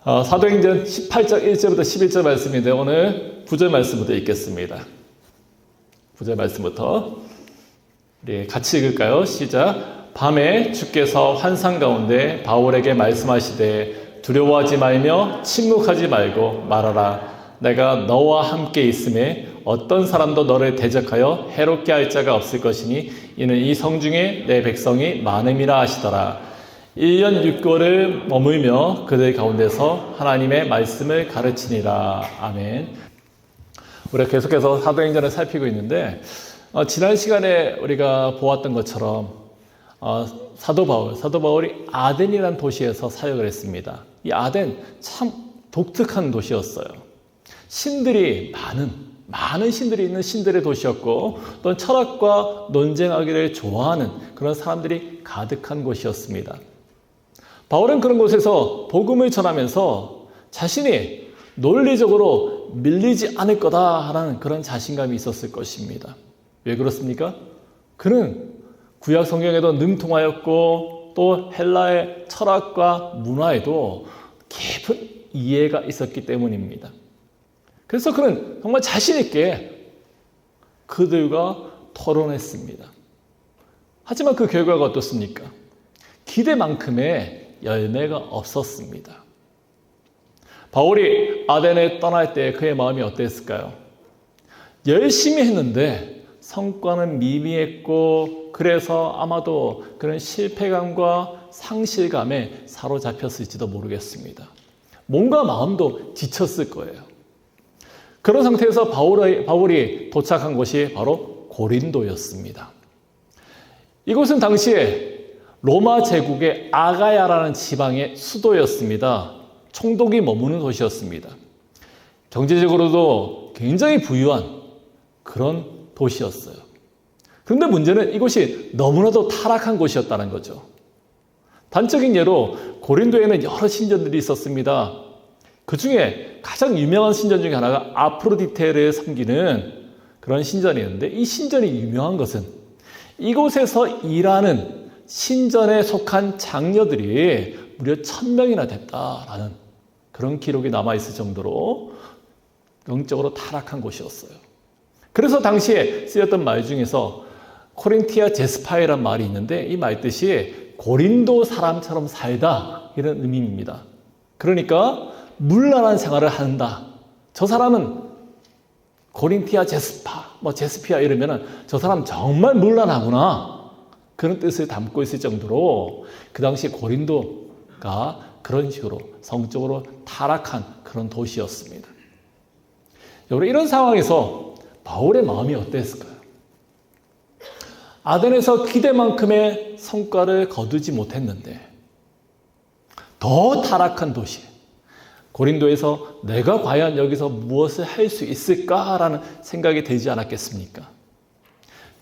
사도행전 18장 1절부터 11절 말씀인데 오늘 9절 말씀부터 읽겠습니다. 9절 말씀부터 우리 같이 읽을까요? 시작. 밤에 주께서 환상 가운데 바울에게 말씀하시되 두려워하지 말며 침묵하지 말고 말하라. 내가 너와 함께 있음에 어떤 사람도 너를 대적하여 해롭게 할 자가 없을 것이니 이는 이 성중에 내 백성이 많음이라 하시더라. 1년 6개월을 머물며 그들 가운데서 하나님의 말씀을 가르치니라. 아멘. 우리가 계속해서 사도행전을 살피고 있는데 지난 시간에 우리가 보았던 것처럼 사도 바울이 아덴이라는 도시에서 사역을 했습니다. 이 아덴 참 독특한 도시였어요. 신들이 많은 신들이 있는 신들의 도시였고 또 철학과 논쟁하기를 좋아하는 그런 사람들이 가득한 곳이었습니다. 바울은 그런 곳에서 복음을 전하면서 자신이 논리적으로 밀리지 않을 거다라는 그런 자신감이 있었을 것입니다. 왜 그렇습니까? 그는 구약 성경에도 능통하였고 또 헬라의 철학과 문화에도 깊은 이해가 있었기 때문입니다. 그래서 그는 정말 자신 있게 그들과 토론했습니다. 하지만 그 결과가 어떻습니까? 기대만큼의 열매가 없었습니다. 바울이 아덴에 떠날 때 그의 마음이 어땠을까요? 열심히 했는데 성과는 미미했고 그래서 아마도 그런 실패감과 상실감에 사로잡혔을지도 모르겠습니다. 뭔가 마음도 지쳤을 거예요. 그런 상태에서 바울이 도착한 곳이 바로 고린도였습니다. 이곳은 당시에 로마 제국의 아가야라는 지방의 수도였습니다. 총독이 머무는 도시였습니다. 경제적으로도 굉장히 부유한 그런 도시였어요. 그런데 문제는 이곳이 너무나도 타락한 곳이었다는 거죠. 단적인 예로 고린도에는 여러 신전들이 있었습니다. 그 중에 가장 유명한 신전 중에 하나가 아프로디테를 섬기는 그런 신전이었는데 이 신전이 유명한 것은 이곳에서 일하는 신전에 속한 장녀들이 무려 1000명이나 됐다라는 그런 기록이 남아있을 정도로 영적으로 타락한 곳이었어요. 그래서 당시에 쓰였던 말 중에서 코린티아 제스파이란 말이 있는데 이 말 뜻이 고린도 사람처럼 살다 이런 의미입니다. 그러니까 문란한 생활을 한다. 저 사람은 고린티아 제스피아 이러면은 저 사람 정말 문란하구나. 그런 뜻을 담고 있을 정도로 그 당시 고린도가 그런 식으로 성적으로 타락한 그런 도시였습니다. 여러분 이런 상황에서 바울의 마음이 어땠을까요? 아덴에서 기대만큼의 성과를 거두지 못했는데 더 타락한 도시 고린도에서 내가 과연 여기서 무엇을 할 수 있을까라는 생각이 들지 않았겠습니까?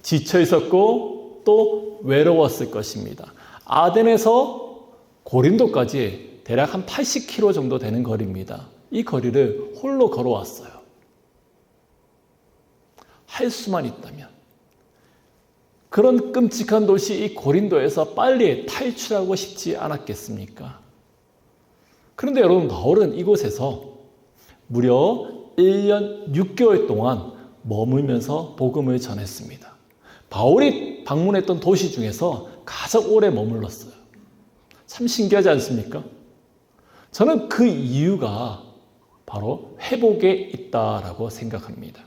지쳐 있었고 또 외로웠을 것입니다. 아덴에서 고린도까지 대략 한 80km 정도 되는 거리입니다. 이 거리를 홀로 걸어왔어요. 할 수만 있다면 그런 끔찍한 도시 이 고린도에서 빨리 탈출하고 싶지 않았겠습니까? 그런데 여러분 바울은 이곳에서 무려 1년 6개월 동안 머물면서 복음을 전했습니다. 바울이 방문했던 도시 중에서 가장 오래 머물렀어요. 참 신기하지 않습니까? 저는 그 이유가 바로 회복에 있다라고 생각합니다.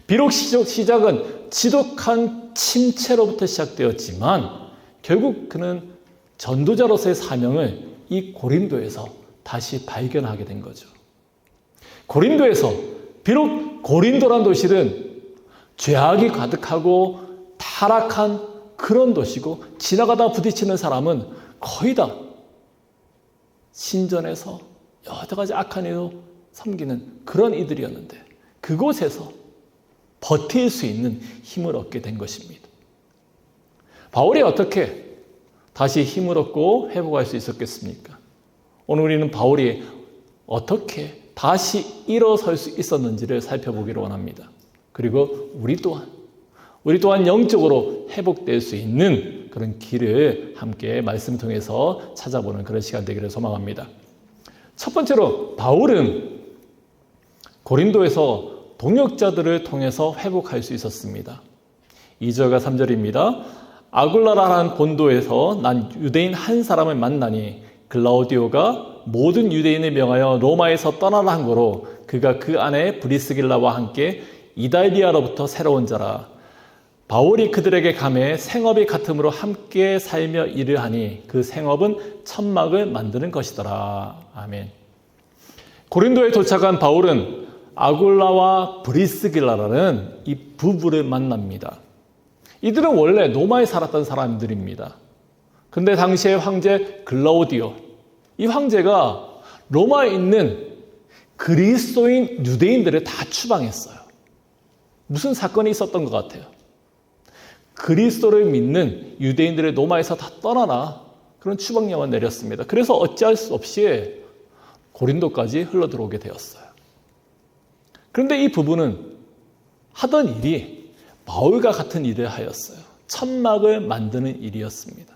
비록 시작은 지독한 침체로부터 시작되었지만 결국 그는 전도자로서의 사명을 이 고린도에서 다시 발견하게 된 거죠. 고린도에서 비록 고린도란 도시는 죄악이 가득하고 타락한 그런 도시고 지나가다 부딪히는 사람은 거의 다 신전에서 여러 가지 악한 일로 섬기는 그런 이들이었는데 그곳에서 버틸 수 있는 힘을 얻게 된 것입니다. 바울이 어떻게 다시 힘을 얻고 회복할 수 있었겠습니까? 오늘 우리는 바울이 어떻게 다시 일어설 수 있었는지를 살펴보기를 원합니다. 그리고 우리 또한 영적으로 회복될 수 있는 그런 길을 함께 말씀을 통해서 찾아보는 그런 시간 되기를 소망합니다. 첫 번째로 바울은 고린도에서 동역자들을 통해서 회복할 수 있었습니다. 2절과 3절입니다. 아굴라라는 본도에서 난 유대인 한 사람을 만나니 글라우디오가 모든 유대인을 명하여 로마에서 떠나라 한 거로 그가 그 안에 브리스길라와 함께 이달리아로부터 새로운 자라. 바울이 그들에게 감해 생업이 같음으로 함께 살며 일을 하니 그 생업은 천막을 만드는 것이더라. 아멘. 고린도에 도착한 바울은 아굴라와 브리스길라라는 이 부부를 만납니다. 이들은 원래 로마에 살았던 사람들입니다. 근데 당시의 황제 글라우디오, 이 황제가 로마에 있는 그리스도인 유대인들을 다 추방했어요. 무슨 사건이 있었던 것 같아요. 그리스도를 믿는 유대인들의 로마에서 다 떠나라, 그런 추방령을 내렸습니다. 그래서 어찌할 수 없이 고린도까지 흘러들어오게 되었어요. 그런데 이 부부는 하던 일이 바울과 같은 일을 하였어요. 천막을 만드는 일이었습니다.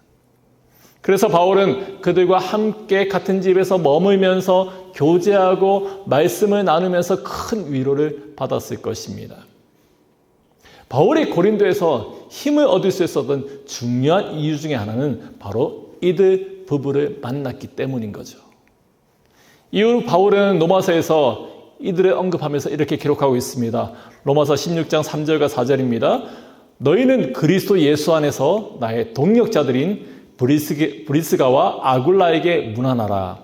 그래서 바울은 그들과 함께 같은 집에서 머물면서 교제하고 말씀을 나누면서 큰 위로를 받았을 것입니다. 바울이 고린도에서 힘을 얻을 수 있었던 중요한 이유 중에 하나는 바로 이들 부부를 만났기 때문인 거죠. 이후 바울은 로마서에서 이들을 언급하면서 이렇게 기록하고 있습니다. 로마서 16장 3절과 4절입니다. 너희는 그리스도 예수 안에서 나의 동역자들인 브리스가와 아굴라에게 문안하라.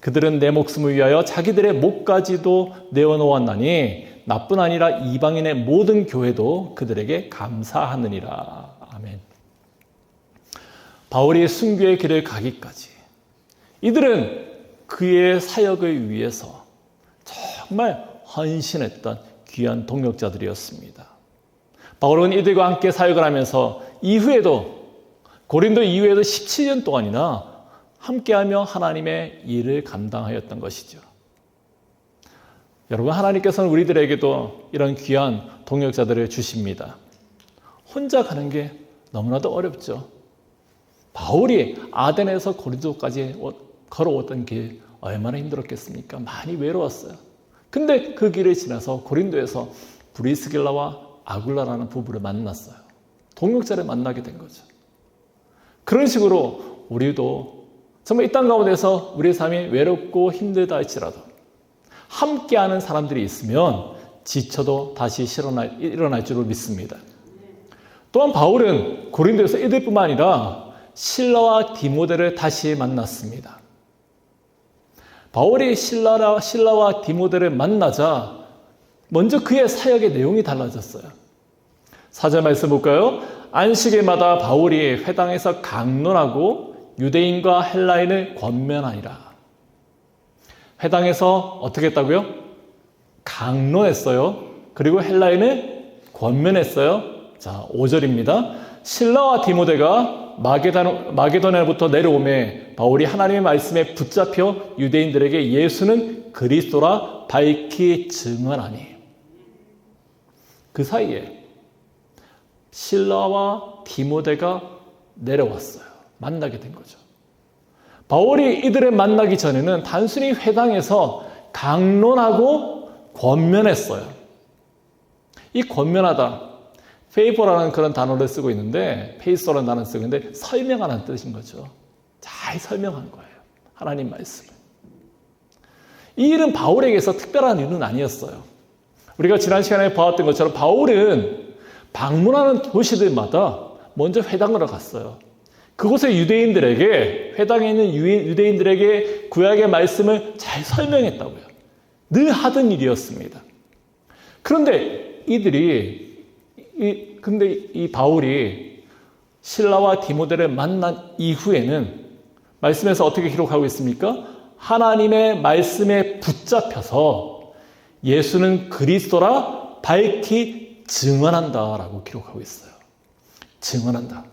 그들은 내 목숨을 위하여 자기들의 목까지도 내어놓았나니 나뿐 아니라 이방인의 모든 교회도 그들에게 감사하느니라. 아멘. 바울이 순교의 길을 가기까지 이들은 그의 사역을 위해서 정말 헌신했던 귀한 동역자들이었습니다. 바울은 이들과 함께 사역을 하면서 이후에도 고린도 이후에도 17년 동안이나 함께하며 하나님의 일을 감당하였던 것이죠. 여러분, 하나님께서는 우리들에게도 이런 귀한 동역자들을 주십니다. 혼자 가는 게 너무나도 어렵죠. 바울이 아덴에서 고린도까지 걸어오던 길 얼마나 힘들었겠습니까? 많이 외로웠어요. 근데 그 길을 지나서 고린도에서 브리스길라와 아굴라라는 부부를 만났어요. 동역자를 만나게 된 거죠. 그런 식으로 우리도 정말 이 땅 가운데서 우리의 삶이 외롭고 힘들다 할지라도 함께하는 사람들이 있으면 지쳐도 다시 일어날 줄을 믿습니다. 또한 바울은 고린도에서 이들뿐만 아니라 실라와 디모데를 다시 만났습니다. 바울이 실라와 디모데를 만나자 먼저 그의 사역의 내용이 달라졌어요. 4절 말씀 볼까요? 안식일마다 바울이 회당에서 강론하고 유대인과 헬라인을 권면하니라. 회당에서 어떻게 했다고요? 강론했어요. 그리고 헬라인을 권면했어요. 자, 5절입니다. 실라와 디모데가 마게도냐부터 내려오매 바울이 하나님의 말씀에 붙잡혀 유대인들에게 예수는 그리스도라 밝히 증언하니. 그 사이에 실라와 디모데가 내려왔어요. 만나게 된 거죠. 바울이 이들을 만나기 전에는 단순히 회당에서 강론하고 권면했어요. 이 권면하다, 페이퍼라는 그런 단어를 쓰고 있는데, 페이서라는 단어를 쓰고 있는데 설명하는 뜻인 거죠. 잘 설명한 거예요. 하나님 말씀을. 이 일은 바울에게서 특별한 일은 아니었어요. 우리가 지난 시간에 보았던 것처럼 바울은 방문하는 도시들마다 먼저 회당으로 갔어요. 그곳의 유대인들에게, 회당에 있는 유대인들에게 구약의 말씀을 잘 설명했다고요. 늘 하던 일이었습니다. 그런데 이 바울이 실라와 디모데를 만난 이후에는 말씀에서 어떻게 기록하고 있습니까? 하나님의 말씀에 붙잡혀서 예수는 그리스도라 밝히 증언한다라고 기록하고 있어요. 증언한다.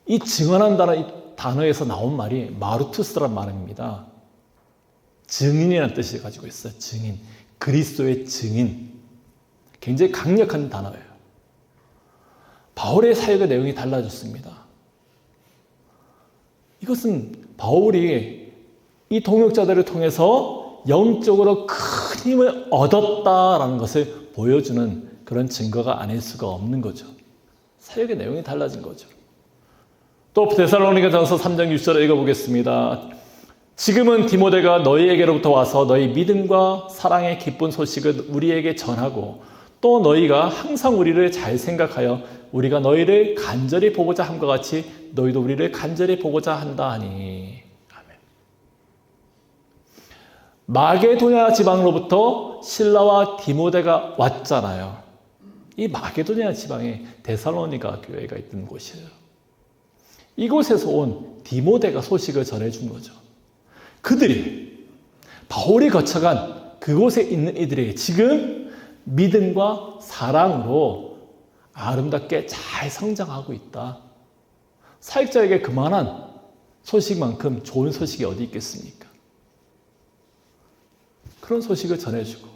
이 증언한다는 이 단어에서 나온 말이 마르투스란 말입니다. 증인이라는 뜻을 가지고 있어요. 증인. 그리스도의 증인. 굉장히 강력한 단어예요. 바울의 사역의 내용이 달라졌습니다. 이것은 바울이 이 동역자들을 통해서 영적으로 큰 힘을 얻었다라는 것을 보여주는 그런 증거가 아닐 수가 없는 거죠. 사역의 내용이 달라진 거죠. 또 데살로니가전서 3장 6절을 읽어보겠습니다. 지금은 디모데가 너희에게로부터 와서 너희 믿음과 사랑의 기쁜 소식을 우리에게 전하고 또 너희가 항상 우리를 잘 생각하여 우리가 너희를 간절히 보고자 함과 같이 너희도 우리를 간절히 보고자 한다 하니. 아멘. 마게도냐 지방으로부터 실라와 디모데가 왔잖아요. 이 마게도냐 지방에 데살로니가 교회가 있던 곳이에요. 이곳에서 온 디모데가 소식을 전해준 거죠. 그들이 바울이 거쳐간 그곳에 있는 이들에게 지금 믿음과 사랑으로 아름답게 잘 성장하고 있다. 사역자에게 그만한 소식만큼 좋은 소식이 어디 있겠습니까? 그런 소식을 전해주고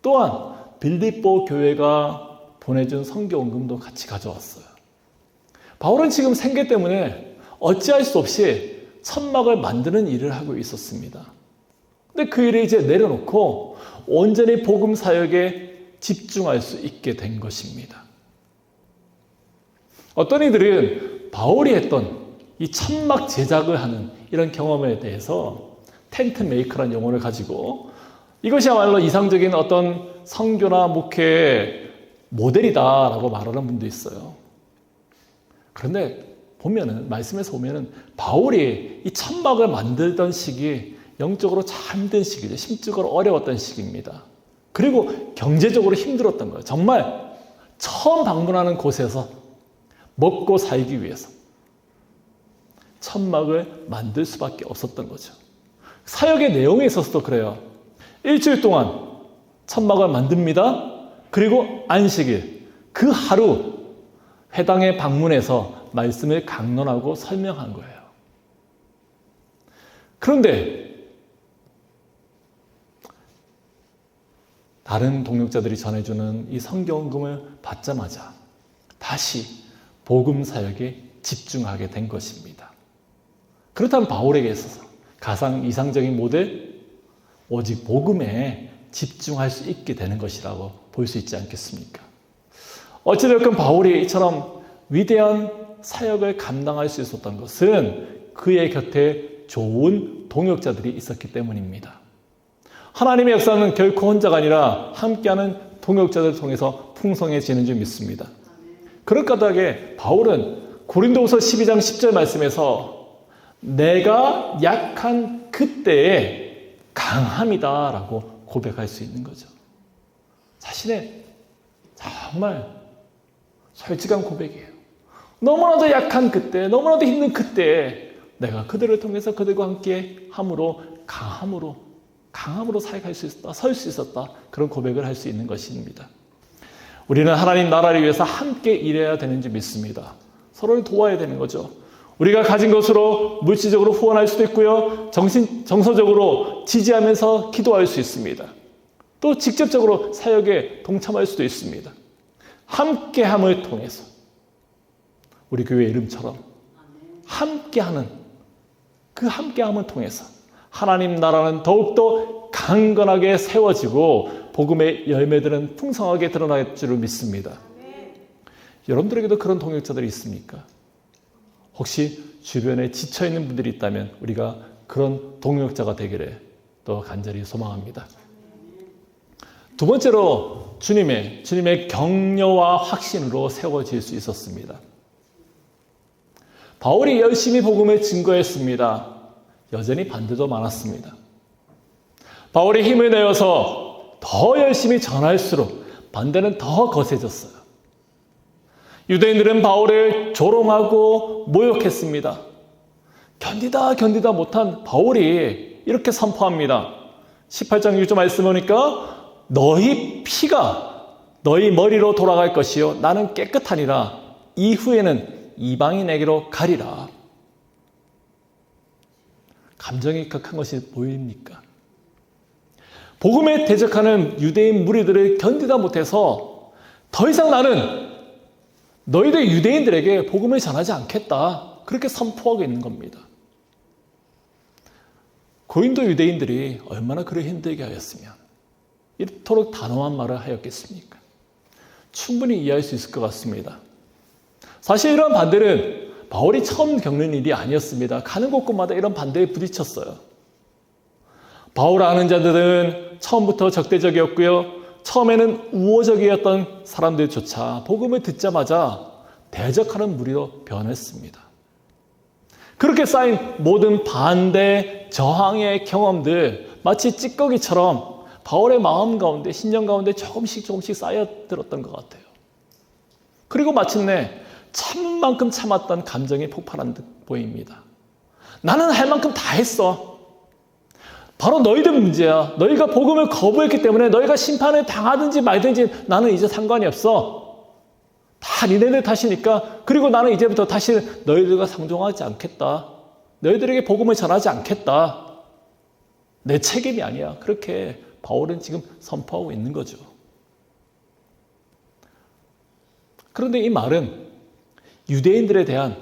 또한 빌립보 교회가 보내준 선교원금도 같이 가져왔어요. 바울은 지금 생계 때문에 어찌할 수 없이 천막을 만드는 일을 하고 있었습니다. 근데 그 일을 이제 내려놓고 온전히 복음 사역에 집중할 수 있게 된 것입니다. 어떤 이들은 바울이 했던 이 천막 제작을 하는 이런 경험에 대해서 텐트 메이커라는 용어를 가지고 이것이야말로 이상적인 어떤 선교나 목회의 모델이다라고 말하는 분도 있어요. 그런데 말씀에서 보면은 바울이 이 천막을 만들던 시기 영적으로 참 힘든 시기죠. 심적으로 어려웠던 시기입니다. 그리고 경제적으로 힘들었던 거예요. 정말 처음 방문하는 곳에서 먹고 살기 위해서 천막을 만들 수밖에 없었던 거죠. 사역의 내용에 있어서도 그래요. 일주일 동안 천막을 만듭니다. 그리고 안식일 그 하루 회당에 방문해서 말씀을 강론하고 설명한 거예요. 그런데 다른 동역자들이 전해주는 이 선교원금을 받자마자 다시 복음 사역에 집중하게 된 것입니다. 그렇다면 바울에게 있어서 가장 이상적인 모델, 오직 복음에 집중할 수 있게 되는 것이라고 볼 수 있지 않겠습니까? 어찌되었건 바울이 이처럼 위대한 사역을 감당할 수 있었던 것은 그의 곁에 좋은 동역자들이 있었기 때문입니다. 하나님의 역사는 결코 혼자가 아니라 함께하는 동역자들을 통해서 풍성해지는 줄 믿습니다. 그럴 까닭에 바울은 고린도후서 12장 10절 말씀에서 내가 약한 그때의 강함이다라고 고백할 수 있는 거죠. 자신의 정말 솔직한 고백이에요. 너무나도 약한 그때, 너무나도 힘든 그때에 내가 그들을 통해서 그들과 함께 함으로 강함으로 사역할 수 있었다, 설 수 있었다, 그런 고백을 할 수 있는 것입니다. 우리는 하나님 나라를 위해서 함께 일해야 되는지 믿습니다. 서로를 도와야 되는 거죠. 우리가 가진 것으로 물질적으로 후원할 수도 있고요. 정서적으로 지지하면서 기도할 수 있습니다. 또 직접적으로 사역에 동참할 수도 있습니다. 함께함을 통해서 우리 교회 이름처럼 함께하는 그 함께함을 통해서 하나님 나라는 더욱더 강건하게 세워지고 복음의 열매들은 풍성하게 드러날 줄을 믿습니다. 여러분들에게도 그런 동역자들이 있습니까? 혹시 주변에 지쳐있는 분들이 있다면 우리가 그런 동역자가 되기를 또 간절히 소망합니다. 두 번째로 주님의 격려와 확신으로 세워질 수 있었습니다. 바울이 열심히 복음을 증거했습니다. 여전히 반대도 많았습니다. 바울이 힘을 내어서 더 열심히 전할수록 반대는 더 거세졌어요. 유대인들은 바울을 조롱하고 모욕했습니다. 견디다 못한 바울이 이렇게 선포합니다. 18장 6절 말씀 보니까 너희 피가 너희 머리로 돌아갈 것이요 나는 깨끗하니라. 이후에는 이방인에게로 가리라. 감정이 격한 것이 보입니까? 복음에 대적하는 유대인 무리들을 견디다 못해서 더 이상 나는 너희들 유대인들에게 복음을 전하지 않겠다. 그렇게 선포하고 있는 겁니다. 고린도 유대인들이 얼마나 그를 힘들게 하였으면 이토록 단호한 말을 하였겠습니까? 충분히 이해할 수 있을 것 같습니다. 사실 이런 반대는 바울이 처음 겪는 일이 아니었습니다. 가는 곳곳마다 이런 반대에 부딪혔어요. 바울 아는 자들은 처음부터 적대적이었고요. 처음에는 우호적이었던 사람들조차 복음을 듣자마자 대적하는 무리로 변했습니다. 그렇게 쌓인 모든 반대, 저항의 경험들 마치 찌꺼기처럼 바울의 마음 가운데, 신령 가운데 조금씩 쌓여들었던 것 같아요. 그리고 마침내 참을 만큼 참았던 감정이 폭발한 듯 보입니다. 나는 할 만큼 다 했어. 바로 너희들 문제야. 너희가 복음을 거부했기 때문에 너희가 심판을 당하든지 말든지 나는 이제 상관이 없어. 다 니네들 탓이니까. 그리고 나는 이제부터 다시 너희들과 상종하지 않겠다. 너희들에게 복음을 전하지 않겠다. 내 책임이 아니야. 그렇게 바울은 지금 선포하고 있는 거죠. 그런데 이 말은 유대인들에 대한,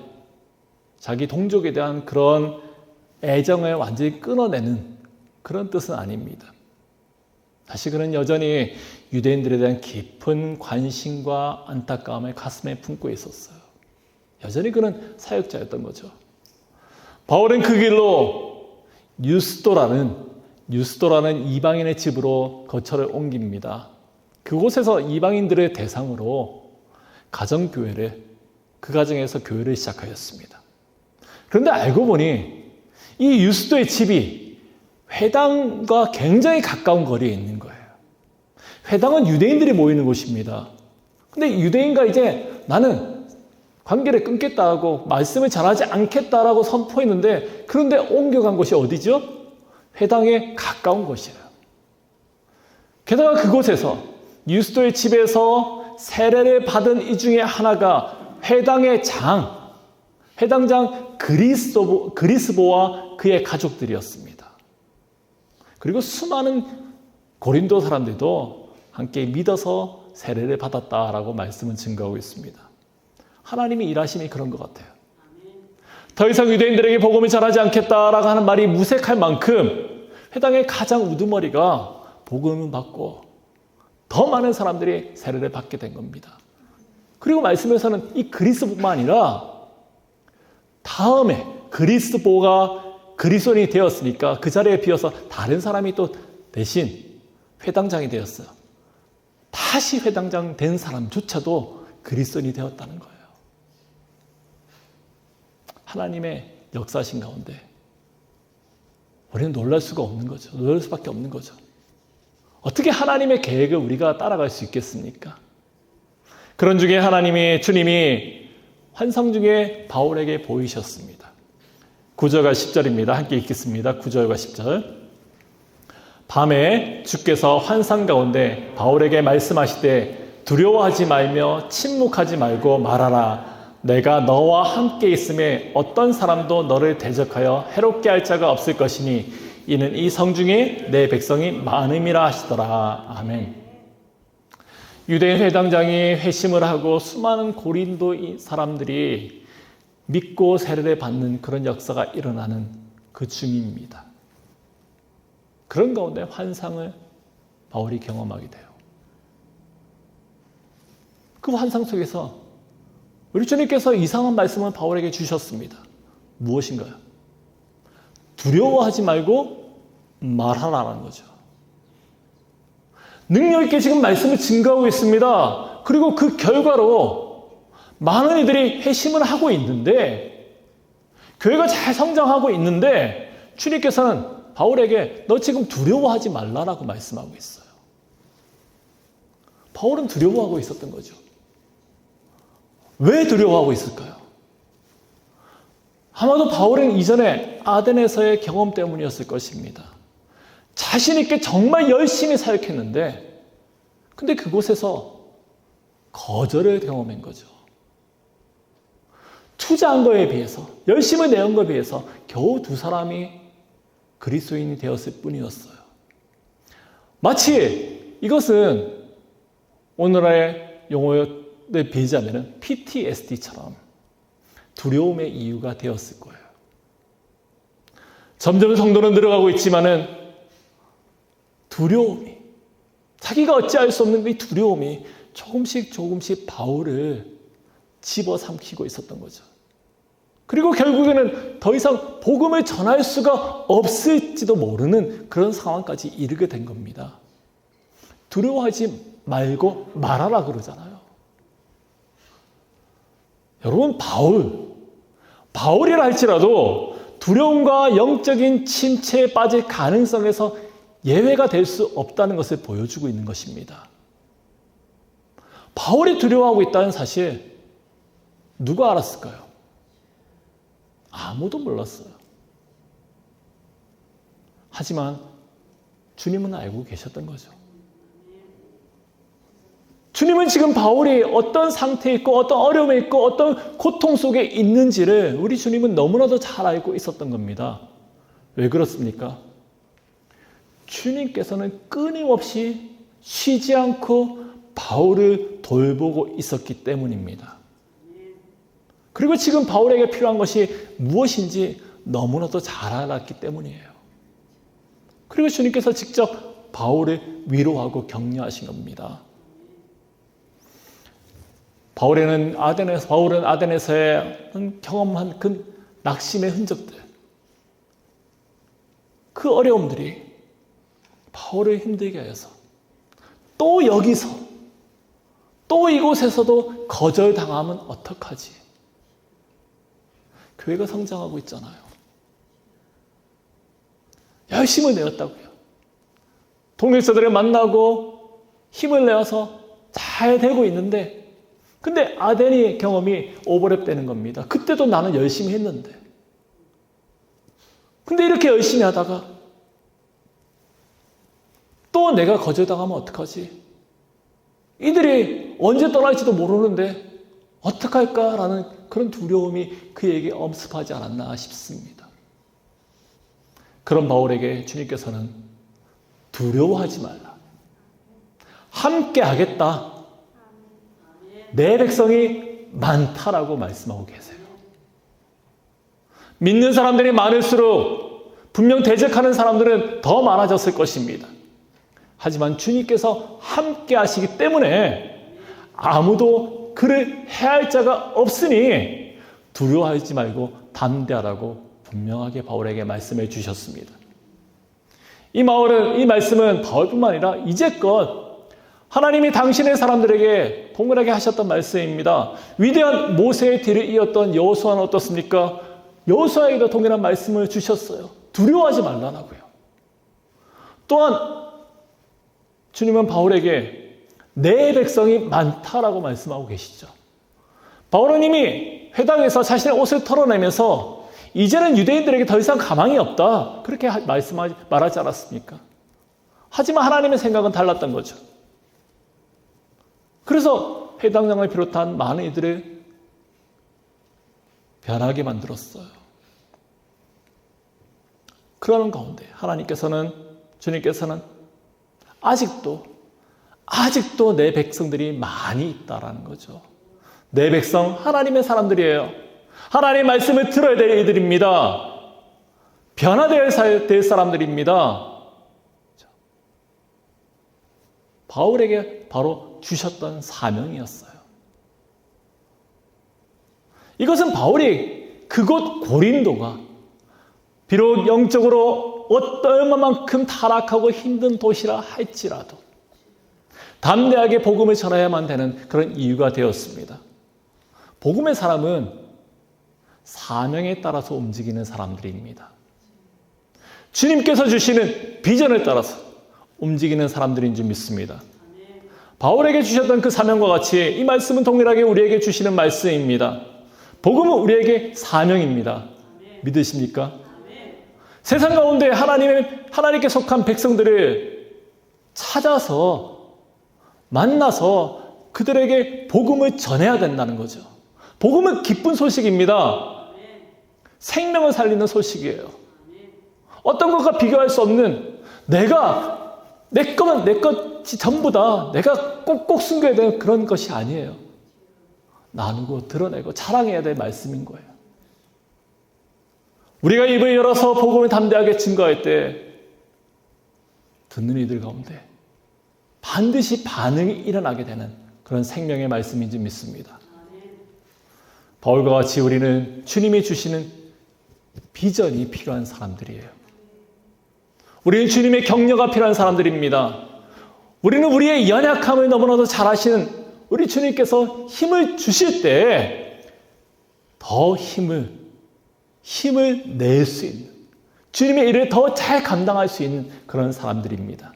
자기 동족에 대한 그런 애정을 완전히 끊어내는 그런 뜻은 아닙니다. 다시 그는 여전히 유대인들에 대한 깊은 관심과 안타까움을 가슴에 품고 있었어요. 여전히 그는 사역자였던 거죠. 바울은 그 길로 유스도라는 이방인의 집으로 거처를 옮깁니다. 그곳에서 이방인들의 대상으로 그 가정에서 교회를 시작하였습니다. 그런데 알고 보니 이 유스도의 집이 회당과 굉장히 가까운 거리에 있는 거예요. 회당은 유대인들이 모이는 곳입니다. 근데 유대인과 이제 나는 관계를 끊겠다고 말씀을 전하지 않겠다라고 선포했는데, 그런데 옮겨간 곳이 어디죠? 회당에 가까운 곳이에요. 게다가 그곳에서 유스도의 집에서 세례를 받은 이 중에 하나가 회당장 그리스보와 그의 가족들이었습니다. 그리고 수많은 고린도 사람들도 함께 믿어서 세례를 받았다라고 말씀은 증거하고 있습니다. 하나님이 일하심이 그런 것 같아요. 더 이상 유대인들에게 복음을 전하지 않겠다라고 하는 말이 무색할 만큼 회당의 가장 우두머리가 복음을 받고 더 많은 사람들이 세례를 받게 된 겁니다. 그리고 말씀에서는 이 그리스도뿐만 아니라 다음에 그리스도가 그리스도인이 되었으니까 그 자리에 비어서 다른 사람이 또 대신 회당장이 되었어요. 다시 회당장 된 사람조차도 그리스도인이 되었다는 거예요. 하나님의 역사신 가운데 우리는 놀랄 수가 없는 거죠. 놀랄 수밖에 없는 거죠. 어떻게 하나님의 계획을 우리가 따라갈 수 있겠습니까? 그런 중에 주님이 환상 중에 바울에게 보이셨습니다. 9절과 10절입니다. 함께 읽겠습니다. 9절과 10절. 밤에 주께서 환상 가운데 바울에게 말씀하시되 두려워하지 말며 침묵하지 말고 말하라. 내가 너와 함께 있음에 어떤 사람도 너를 대적하여 해롭게 할 자가 없을 것이니 이는 이 성중에 내 백성이 많음이라 하시더라. 아멘. 유대인 회당장이 회심을 하고 수많은 고린도 사람들이 믿고 세례를 받는 그런 역사가 일어나는 그 중입니다. 그런 가운데 환상을 바울이 경험하게 돼요. 그 환상 속에서 우리 주님께서 이상한 말씀을 바울에게 주셨습니다. 무엇인가요? 두려워하지 말고 말하라는 거죠. 능력 있게 지금 말씀을 증거하고 있습니다. 그리고 그 결과로 많은 이들이 회심을 하고 있는데, 교회가 잘 성장하고 있는데 주님께서는 바울에게 너 지금 두려워하지 말라라고 말씀하고 있어요. 바울은 두려워하고 있었던 거죠. 왜 두려워하고 있을까요? 아마도 바울은 이전에 아덴에서의 경험 때문이었을 것입니다. 자신 있게 정말 열심히 사역했는데, 근데 그곳에서 거절을 경험한 거죠. 투자한 거에 비해서, 열심히 내은 거에 비해서 겨우 2사람이 그리스도인이 되었을 뿐이었어요. 마치 이것은 오늘의 용어를 빌자면 PTSD처럼 두려움의 이유가 되었을 거예요. 점점 성도는 늘어가고 있지만은 두려움이, 자기가 어찌할 수 없는 이 두려움이 조금씩 바울을 집어삼키고 있었던 거죠. 그리고 결국에는 더 이상 복음을 전할 수가 없을지도 모르는 그런 상황까지 이르게 된 겁니다. 두려워하지 말고 말하라 그러잖아요. 여러분, 바울이라 할지라도 두려움과 영적인 침체에 빠질 가능성에서 예외가 될 수 없다는 것을 보여주고 있는 것입니다. 바울이 두려워하고 있다는 사실 누가 알았을까요? 아무도 몰랐어요. 하지만 주님은 알고 계셨던 거죠. 주님은 지금 바울이 어떤 상태에 있고 어떤 어려움에 있고 어떤 고통 속에 있는지를 우리 주님은 너무나도 잘 알고 있었던 겁니다. 왜 그렇습니까? 주님께서는 끊임없이 쉬지 않고 바울을 돌보고 있었기 때문입니다. 그리고 지금 바울에게 필요한 것이 무엇인지 너무나도 잘 알았기 때문이에요. 그리고 주님께서 직접 바울을 위로하고 격려하신 겁니다. 바울은 아덴에서의 경험한 그 낙심의 흔적들, 그 어려움들이 바울을 힘들게 하여서 또 여기서 또 이곳에서도 거절당하면 어떡하지? 교회가 성장하고 있잖아요. 열심을 내었다고요. 동역자들을 만나고 힘을 내어서 잘 되고 있는데 근데 아덴의 경험이 오버랩 되는 겁니다. 그때도 나는 열심히 했는데. 근데 이렇게 열심히 하다가 또 내가 거절당하면 어떡하지? 이들이 언제 떠날지도 모르는데 어떡할까라는 그런 두려움이 그에게 엄습하지 않았나 싶습니다. 그런 바울에게 주님께서는 두려워하지 말라. 함께 하겠다. 내 백성이 많다라고 말씀하고 계세요. 믿는 사람들이 많을수록 분명 대적하는 사람들은 더 많아졌을 것입니다. 하지만 주님께서 함께 하시기 때문에 아무도 그를 해할 자가 없으니 두려워하지 말고 담대하라고 분명하게 바울에게 말씀해 주셨습니다. 이 말씀은 바울뿐만 아니라 이제껏 하나님이 당신의 사람들에게 동일하게 하셨던 말씀입니다. 위대한 모세의 뒤를 이었던 여호수아는 어떻습니까? 여호수아에게도 동일한 말씀을 주셨어요. 두려워하지 말라고요. 또한 주님은 바울에게 내 백성이 많다라고 말씀하고 계시죠. 바울은 이미 회당에서 자신의 옷을 털어내면서 이제는 유대인들에게 더 이상 가망이 없다. 그렇게 말하지 않았습니까? 하지만 하나님의 생각은 달랐던 거죠. 그래서 회당장을 비롯한 많은 이들을 변하게 만들었어요. 그러는 가운데 주님께서는 아직도 내 백성들이 많이 있다라는 거죠. 내 백성, 하나님의 사람들이에요. 하나님의 말씀을 들어야 될 이들입니다. 변화되어야 될 사람들입니다. 바울에게 바로 주셨던 사명이었어요. 이것은 바울이 그곳 고린도가 비록 영적으로 얼마만큼 타락하고 힘든 도시라 할지라도 담대하게 복음을 전해야만 되는 그런 이유가 되었습니다. 복음의 사람은 사명에 따라서 움직이는 사람들입니다. 주님께서 주시는 비전을 따라서 움직이는 사람들인 줄 믿습니다. 바울에게 주셨던 그 사명과 같이 이 말씀은 동일하게 우리에게 주시는 말씀입니다. 복음은 우리에게 사명입니다. 믿으십니까? 세상 가운데 하나님께 속한 백성들을 찾아서 만나서 그들에게 복음을 전해야 된다는 거죠. 복음은 기쁜 소식입니다. 생명을 살리는 소식이에요. 어떤 것과 비교할 수 없는 내 것이 전부다. 내가 꼭꼭 숨겨야 되는 그런 것이 아니에요. 나누고 드러내고 자랑해야 될 말씀인 거예요. 우리가 입을 열어서 복음을 담대하게 증거할 때 듣는 이들 가운데 반드시 반응이 일어나게 되는 그런 생명의 말씀인지 믿습니다. 바울과 같이 우리는 주님이 주시는 비전이 필요한 사람들이에요. 우리는 주님의 격려가 필요한 사람들입니다. 우리는 우리의 연약함을 너무나도 잘 아시는 우리 주님께서 힘을 주실 때 더 힘을 낼 수 있는, 주님의 일을 더 잘 감당할 수 있는 그런 사람들입니다.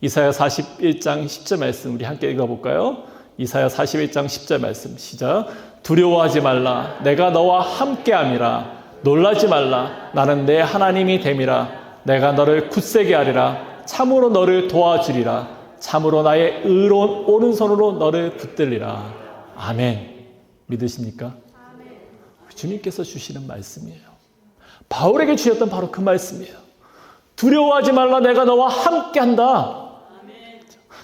이사야 41장 10절 말씀 우리 함께 읽어볼까요? 이사야 41장 10절 말씀 시작. 두려워하지 말라. 내가 너와 함께함이라. 놀라지 말라. 나는 내 하나님이 됨이라. 내가 너를 굳세게 하리라. 참으로 너를 도와주리라. 참으로 나의 의로운 오른손으로 너를 붙들리라. 아멘. 믿으십니까? 주님께서 주시는 말씀이에요. 바울에게 주셨던 바로 그 말씀이에요. 두려워하지 말라. 내가 너와 함께한다.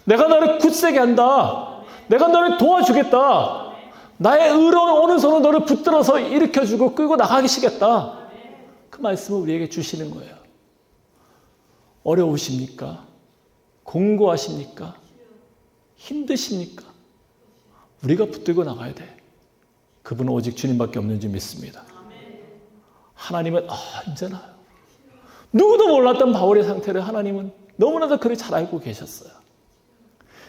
내가 너를 굳세게 한다. 내가 너를 도와주겠다. 나의 의로운 오른손으로 너를 붙들어서 일으켜주고 끌고 나가시겠다. 그 말씀을 우리에게 주시는 거예요. 어려우십니까? 공고하십니까? 힘드십니까? 우리가 붙들고 나가야 돼. 그분은 오직 주님밖에 없는 줄 믿습니다. 하나님은 언제나 누구도 몰랐던 바울의 상태를 하나님은 너무나도 그를 잘 알고 계셨어요.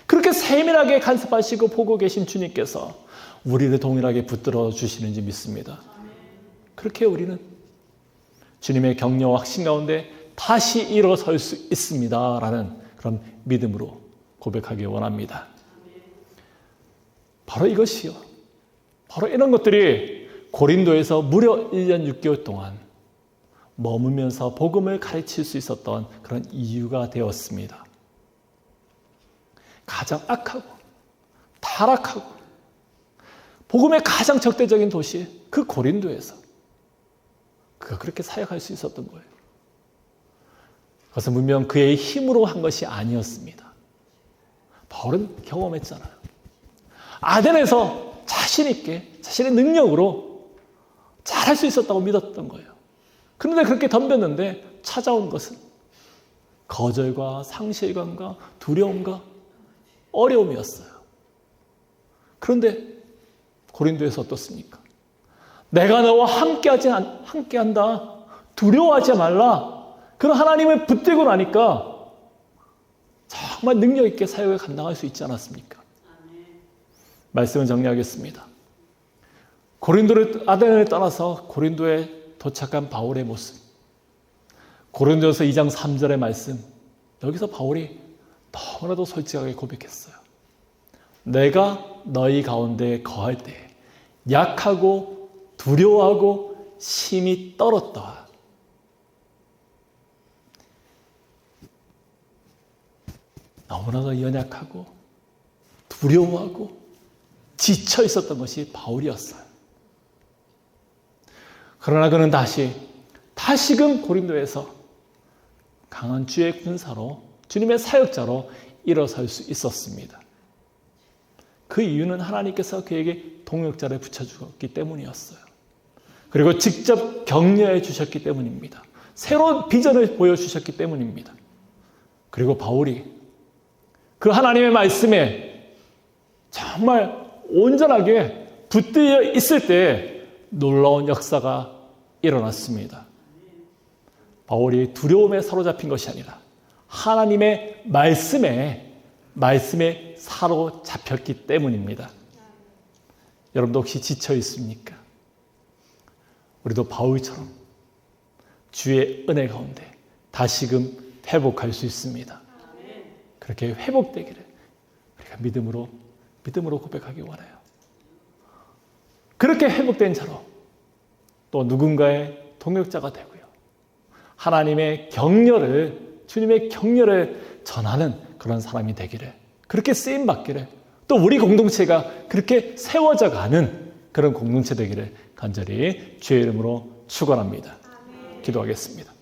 그렇게 세밀하게 간섭하시고 보고 계신 주님께서 우리를 동일하게 붙들어 주시는지 믿습니다. 그렇게 우리는 주님의 격려와 확신 가운데 다시 일어설 수 있습니다. 라는 그런 믿음으로 고백하기 원합니다. 바로 이것이요. 바로 이런 것들이 고린도에서 무려 1년 6개월 동안 머물면서 복음을 가르칠 수 있었던 그런 이유가 되었습니다. 가장 악하고 타락하고 복음의 가장 적대적인 도시 그 고린도에서 그가 그렇게 사역할 수 있었던 거예요. 그것은 분명 그의 힘으로 한 것이 아니었습니다. 바울은 경험했잖아요. 아덴에서 자신 있게 자신의 능력으로 잘할 수 있었다고 믿었던 거예요. 그런데 그렇게 덤볐는데 찾아온 것은 거절과 상실감과 두려움과 어려움이었어요. 그런데 고린도에서 어떻습니까? 내가 너와 함께한다. 두려워하지 말라. 그런 하나님을 붙들고 나니까 정말 능력 있게 사역을 감당할 수 있지 않았습니까? 말씀을 정리하겠습니다. 아덴을 떠나서 고린도에 도착한 바울의 모습. 고린도서 2장 3절의 말씀. 여기서 바울이 너무나도 솔직하게 고백했어요. 내가 너희 가운데 거할 때 약하고 두려워하고 심히 떨었다. 너무나도 연약하고 두려워하고 지쳐 있었던 것이 바울이었어요. 그러나 그는 다시금 고린도에서 강한 주의 군사로 주님의 사역자로 일어설 수 있었습니다. 그 이유는 하나님께서 그에게 동역자를 붙여주었기 때문이었어요. 그리고 직접 격려해 주셨기 때문입니다. 새로운 비전을 보여주셨기 때문입니다. 그리고 바울이 그 하나님의 말씀에 정말 온전하게 붙들려 있을 때 놀라운 역사가 일어났습니다. 바울이 두려움에 사로잡힌 것이 아니라 하나님의 말씀에 사로잡혔기 때문입니다. 여러분도 혹시 지쳐 있습니까? 우리도 바울처럼 주의 은혜 가운데 다시금 회복할 수 있습니다. 그렇게 회복되기를 우리가 믿음으로 고백하기 원해요. 그렇게 회복된 자로 또 누군가의 동역자가 되고요. 하나님의 격려를, 주님의 격려를 전하는 그런 사람이 되기를, 그렇게 쓰임받기를, 또 우리 공동체가 그렇게 세워져 가는 그런 공동체 되기를 간절히 주의 이름으로 축원합니다. 기도하겠습니다.